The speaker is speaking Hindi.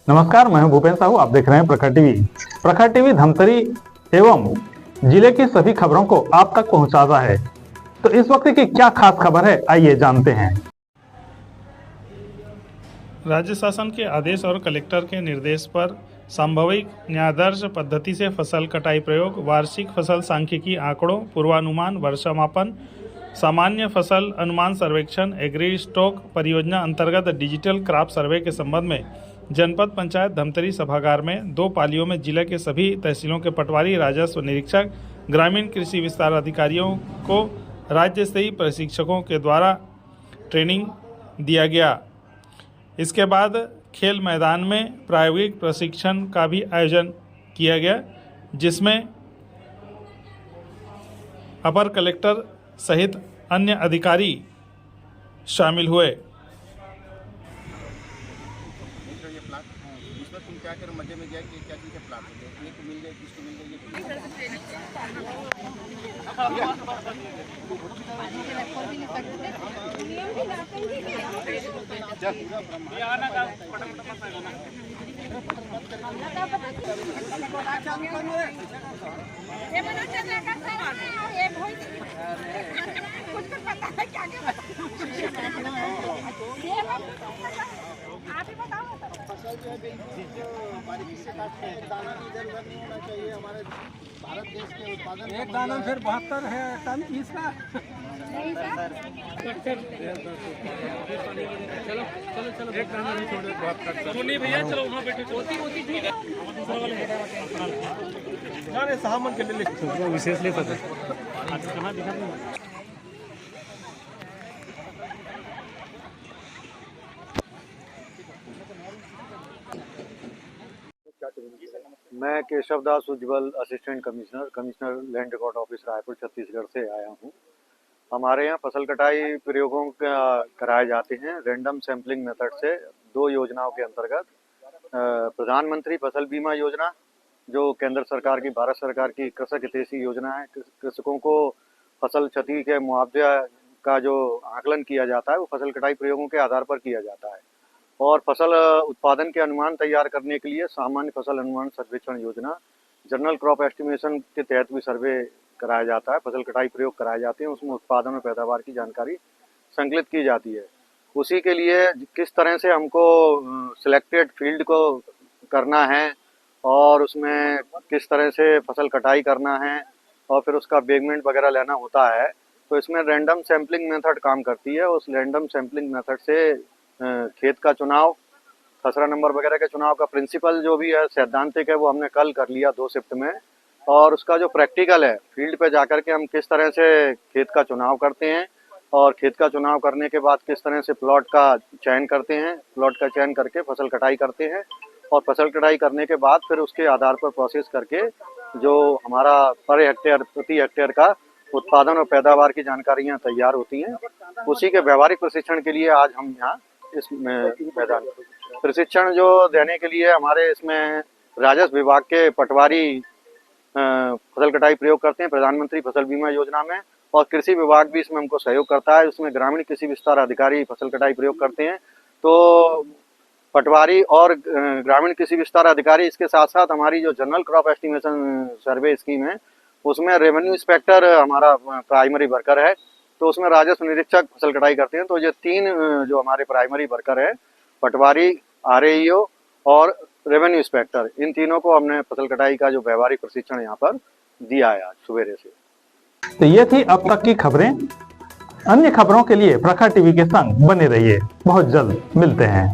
नमस्कार, मैं हूं भूपेन साहू। आप देख रहे हैं प्रखर टीवी। प्रखर टीवी धमतरी एवं जिले की सभी खबरों को आप तक पहुंचाता है। तो इस वक्त की क्या खास खबर है, आइए जानते हैं। राज्य शासन के आदेश और कलेक्टर के निर्देश पर संभाविक न्यायादर्श पद्धति से फसल कटाई प्रयोग, वार्षिक फसल सांख्यिकी आंकड़ों, पूर्वानुमान, वर्षामापन, सामान्य फसल अनुमान सर्वेक्षण, एग्री स्टॉक परियोजना अंतर्गत डिजिटल क्रॉप सर्वे के संबंध में जनपद पंचायत धमतरी सभागार में 2 पालियों में जिले के सभी तहसीलों के पटवारी, राजस्व निरीक्षक, ग्रामीण कृषि विस्तार अधिकारियों को राज्य स्तरीय प्रशिक्षकों के द्वारा ट्रेनिंग दिया गया। इसके बाद खेल मैदान में प्रायोगिक प्रशिक्षण का भी आयोजन किया गया, जिसमें अपर कलेक्टर सहित अन्य अधिकारी शामिल हुए। उसमें तुम क्या करो, मजे में गया कि क्या चीज़ का प्लाट हो गया, ये को मिल गया, किसको मिल गया, फसल जो है जो बारीकी से काटते हैं, दाना भी इधर उधर नहीं होना चाहिए। हमारे भारत देश के उत्पादन एक दाना फिर 72 है टन इसका। चलो चलो चलो, एक दाना नहीं छोड़ो, 72 सुनिए भैया, चलो वहाँ बैठो, होती ठीक है। अरे सामान के लिए विशेष ले पता आज कहाँ दिखा दूँ। मैं Keshav Das Ujjwal, assistant commissioner land record office Raipur Chhattisgarh से आया हूँ। हमारे यहाँ फसल कटाई प्रयोगों कराए जाते हैं रैंडम सैंपलिंग मेथड से 2 योजनाओं के अंतर्गत। प्रधानमंत्री फसल बीमा योजना जो केंद्र सरकार की, भारत सरकार की कृषक हितैषी योजना है। कृषकों को फसल क्षति के मुआवजा का जो आकलन किया जाता है वो फसल कटाई प्रयोगों के आधार पर किया जाता है। और फसल उत्पादन के अनुमान तैयार करने के लिए सामान्य फसल अनुमान सर्वेक्षण योजना, जनरल क्रॉप एस्टिमेशन के तहत भी सर्वे कराया जाता है, फसल कटाई प्रयोग कराए जाते हैं। उसमें उत्पादन और पैदावार की जानकारी संकलित की जाती है। उसी के लिए किस तरह से हमको सिलेक्टेड फील्ड को करना है और उसमें किस तरह से फसल कटाई करना है और फिर उसका बेगमेंट वगैरह लेना होता है, तो इसमें रैंडम सैंपलिंग मेथड काम करती है। उस रैंडम सैंपलिंग मेथड से खेत का चुनाव, खसरा नंबर वगैरह के चुनाव का प्रिंसिपल जो भी है, सैद्धांतिक है, वो हमने कल कर लिया 2 शिफ्ट में। और उसका जो प्रैक्टिकल है, फील्ड पे जाकर के हम किस तरह से खेत का चुनाव करते हैं और खेत का चुनाव करने के बाद किस तरह से प्लॉट का चयन करते हैं, प्लॉट का चयन करके फसल कटाई करते हैं और फसल कटाई करने के बाद फिर उसके आधार पर प्रोसेस करके जो हमारा प्रति हेक्टेयर का उत्पादन और पैदावार की जानकारियाँ तैयार होती हैं। उसी के व्यवहारिक प्रशिक्षण के लिए आज हम यहाँ इस मैदान प्रशिक्षण जो देने के लिए हमारे इसमें राजस्व विभाग के पटवारी फसल कटाई प्रयोग करते हैं प्रधानमंत्री फसल बीमा योजना में, और कृषि विभाग भी इसमें हमको सहयोग करता है। उसमें ग्रामीण कृषि विस्तार अधिकारी फसल कटाई प्रयोग करते हैं। तो पटवारी और ग्रामीण कृषि विस्तार अधिकारी, इसके साथ साथ हमारी जो जनरल क्रॉप एस्टिमेशन सर्वे स्कीम है उसमें रेवेन्यू इंस्पेक्टर हमारा प्राइमरी वर्कर है, तो उसमें राजस्व निरीक्षक फसल कटाई करते हैं। तो ये 3 जो हमारे प्राइमरी वर्कर है, पटवारी, आरएईओ और रेवेन्यू इंस्पेक्टर, इन तीनों को हमने फसल कटाई का जो व्यवहारिक प्रशिक्षण यहाँ पर दिया है आज सवेरे से। तो ये थी अब तक की खबरें। अन्य खबरों के लिए प्रखर टीवी के संग बने रहिए। बहुत जल्द मिलते हैं।